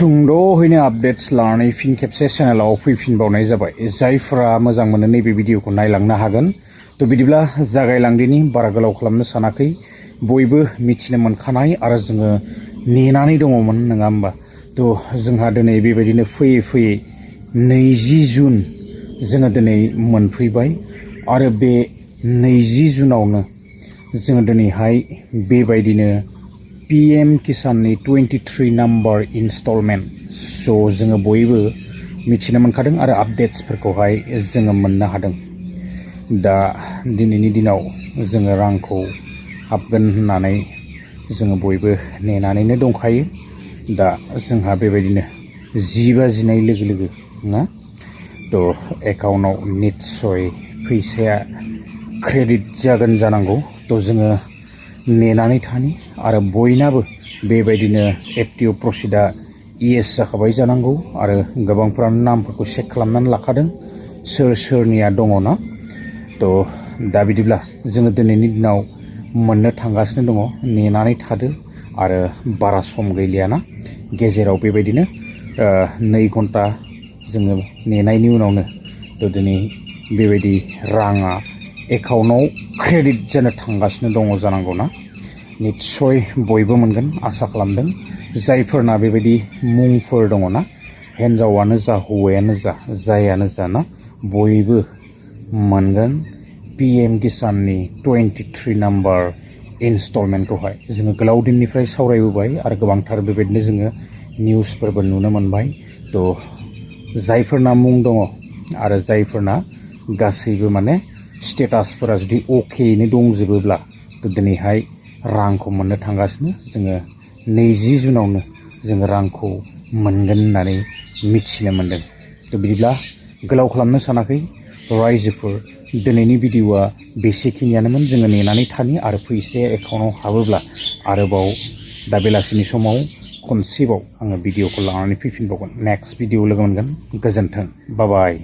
सुंद'हैनो updates लानानै फिन खेबसे चेनेलाव फैफिनबावनाय जाबाय। जायफोरा मोजां मोनो नैबे भिडिअखौ नायलांनो हागोन। थ' बिदिब्ला जागायलांदिनि, बारा गोलाव खालामनो सानाखै। बयबो मिथिनो मोनखानाय आरो जोङो नेनानै दङमोन, नङा होमबा? थ' जोंहा दिनै बेबायदिनो फैयै फैयै 20 जुन जोङो दिनै मोनफैबाय आरो बे 20 जुनावनो जोङो दिनैहाय बेबायदिनो PM किसाननि 23 नाम्बार इनस्टलमेन्ट जोङो बयबो मिथिनो मोनखादों आरो आपडेट्सफोरखौहाय जोङो मोननो हादों। दा दिनैनि दिनाव जोङो रांखौ हाबगोन होननानै जोङो बयबो नेनानैनो दंखायो। दा जोंहा बेबायदिनो 10 बाजिनाय लोगो लोगो ना थ' एकाउन्टआव निस्सय फैसाया क्रेडिट जागोन जानांगौ। थ' जोङो नेनानै थानि आरो बयनाबो बेबायदिनो FTO प्रसिडा ES जाखाबाय जानांगौ आरो गोबांफ्रानो नामफोरखौ चेक खालामनानै लाखादों सोर सोरनिया दङना। थ' दा बिदिब्ला जोङो दिनैनि दिनाव मोननो थांगासिनो दङ। नेनानै थादो आरो बारा सम गैलियाना, गेजेराव बेबायदिनो 2 घन्टा जोङो नेनायनि उनावनो थ' दिनै बेबायदि राङा एकाउन्टआव क्रेडिट जानो थांगासिनो दङ जानांगौना। निस्सय बयबो मोनगोन आसा खालामदों। जायफोरना बेबायदि मुंफोर दङना, हिन्जावानो जा हौवायानो जा जायानो जा ना, बयबो मोनगोन PM किसाननि 23 नाम्बार इनस्टलमेन्टखौहाय। जोङो गोलाव दिननिफ्राय सावरायबोबाय आरो गोबांथार बेबायदिनो जोङो निउसफोरबो नुनो मोनबाय। थ' जायफोरना मुं दङ आरो जायफोरना गासैबो माने स्टेटासफोरा जुदि अकेयैनो दंजोबोब्ला थ' दिनैहाय रांखौ मोननो थांगासिनो। जोङो 20 जुनावनो जोङो रांखौ मोनगोन होननानै मिथिनो मोनदों। थ' बिदिब्ला गोलाव खालामनो सानाखै रायजोफोर, दिनैनि भिडिअआ बेसेखिनियानोमोन। जोङो नेनानै थानि आरो फैसाया एकाउन्टआव हाबोब्ला आरोबाव दा बेलासिनि समाव खनसेबाव आङो भिडिअखौ लानानै फैफिनबावगोन। नेक्स्ट भिडिअ लोगो मोनगोन। गोजोन्थों, बाय बाय।